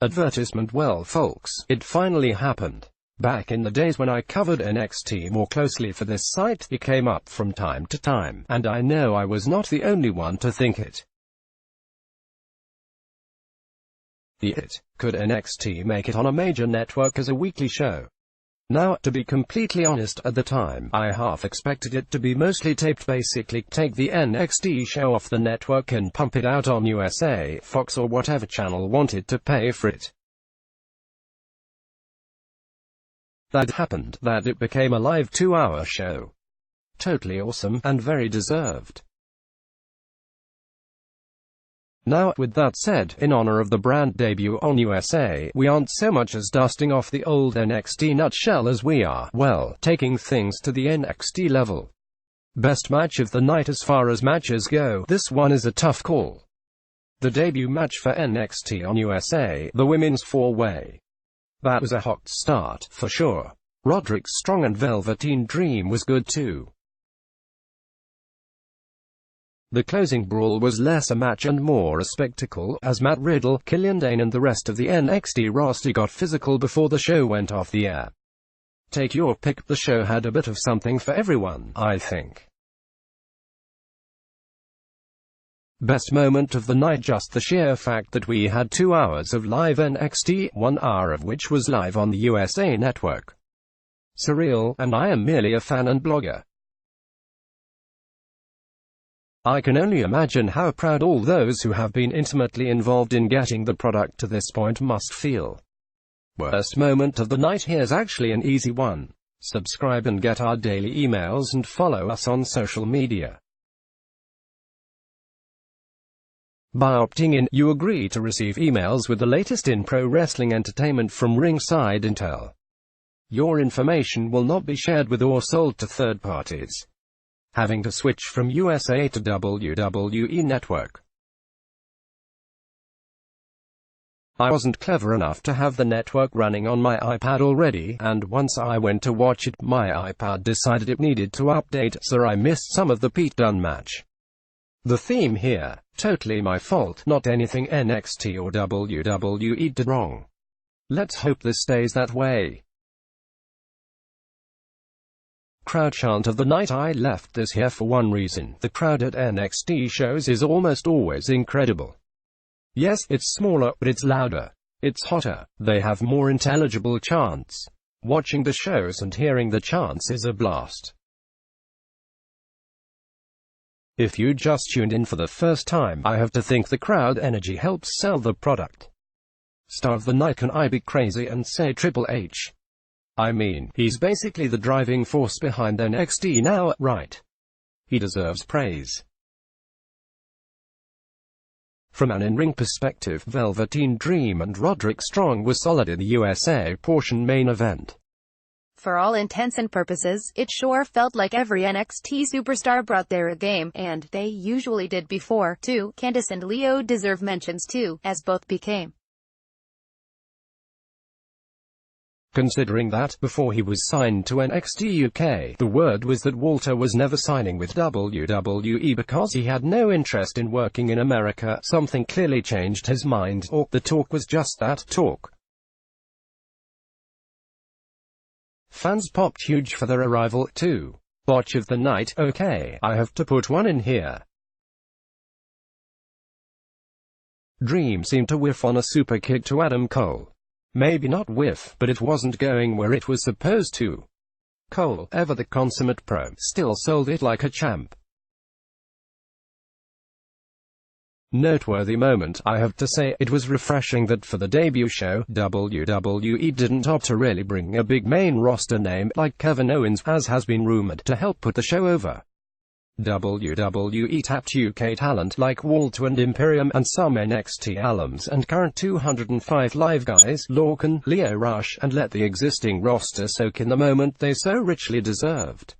Advertisement well folks, it finally happened. Back in the days when I covered NXT more closely for this site, it came up from time to time, and I know I was not the only one to think it. Could NXT make it on a major network as a weekly show? Now, to be completely honest, at the time, I half expected it to be mostly taped, basically take the NXT show off the network and pump it out on USA, Fox or whatever channel wanted to pay for it. That happened, that it became a live 2-hour show. Totally awesome, and very deserved. Now, with that said, in honor of the brand debut on USA, we aren't so much as dusting off the old NXT nutshell as we are, well, taking things to the NXT level. Best match of the night as far as matches go, this one is a tough call. The debut match for NXT on USA, the women's 4-way. That was a hot start, for sure. Roderick Strong and Velveteen Dream was good too. The closing brawl was less a match and more a spectacle, as Matt Riddle, Killian Dane and the rest of the NXT roster got physical before the show went off the air. Take your pick, the show had a bit of something for everyone, I think. Best moment of the night, just the sheer fact that we had 2 hours of live NXT, 1 hour of which was live on the USA Network. Surreal, and I am merely a fan and blogger. I can only imagine how proud all those who have been intimately involved in getting the product to this point must feel. Worst moment of the night, here's actually an easy one. Subscribe and get our daily emails and follow us on social media. By opting in, you agree to receive emails with the latest in pro wrestling entertainment from ringside intel. Your information will not be shared with or sold to third parties. Having to switch from USA to WWE Network. I wasn't clever enough to have the network running on my iPad already, and once I went to watch it, my iPad decided it needed to update, so I missed some of the Pete Dunne match. The theme here, totally my fault, not anything NXT or WWE did wrong. Let's hope this stays that way. Crowd chant of the night. I left this here for one reason. The crowd at NXT shows is almost always incredible. Yes, it's smaller, but it's louder. It's hotter. They have more intelligible chants. Watching the shows and hearing the chants is a blast. If you just tuned in for the first time, I have to think the crowd energy helps sell the product. Star of the night, can I be crazy and say Triple H? I mean, he's basically the driving force behind NXT now, right? He deserves praise. From an in-ring perspective, Velveteen Dream and Roderick Strong were solid in the USA portion main event. For all intents and purposes, it sure felt like every NXT superstar brought their A game, and they usually did before, too. Candice and Leo deserve mentions too, as both became. Considering that, before he was signed to NXT UK, the word was that Walter was never signing with WWE because he had no interest in working in America. Something clearly changed his mind, or the talk was just that, talk. Fans popped huge for their arrival, too. Botch of the night, okay, I have to put one in here. Dream seemed to whiff on a super kick to Adam Cole. Maybe not whiff, but it wasn't going where it was supposed to. Cole, ever the consummate pro, still sold it like a champ. Noteworthy moment, I have to say, it was refreshing that for the debut show, WWE didn't opt to really bring a big main roster name, like Kevin Owens, as has been rumored, to help put the show over. WWE tapped UK talent like Walter and Imperium, and some NXT alums and current 205 Live guys, Lorcan, Lio Rush, and let the existing roster soak in the moment they so richly deserved.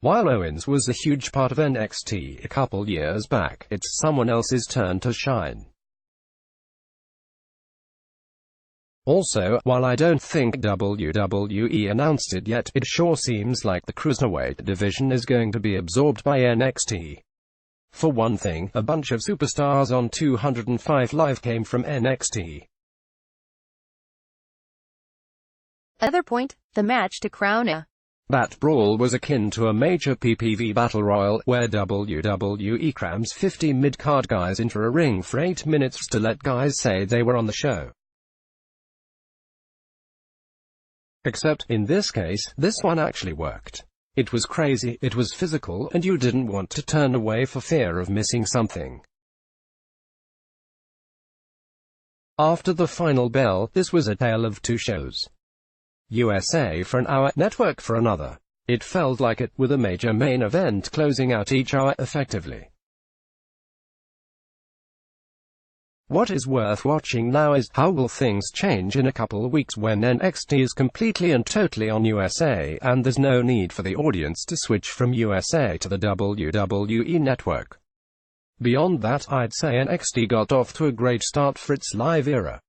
While Owens was a huge part of NXT a couple years back, it's someone else's turn to shine. Also, while I don't think WWE announced it yet, it sure seems like the Cruiserweight division is going to be absorbed by NXT. For one thing, a bunch of superstars on 205 Live came from NXT. Other point, the match to crown a That brawl was akin to a major PPV battle royal, where WWE crams 50 mid-card guys into a ring for 8 minutes to let guys say they were on the show. Except, in this case, this one actually worked. It was crazy, it was physical, and you didn't want to turn away for fear of missing something. After the final bell, this was a tale of two shows. USA for an hour, Network for another. It felt like it, with a major main event closing out each hour effectively. What is worth watching now is, how will things change in a couple of weeks when NXT is completely and totally on USA, and there's no need for the audience to switch from USA to the WWE Network. Beyond that, I'd say NXT got off to a great start for its live era.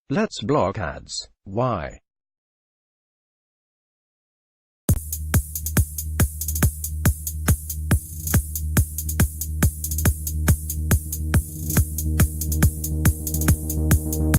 Let's block ads. Why?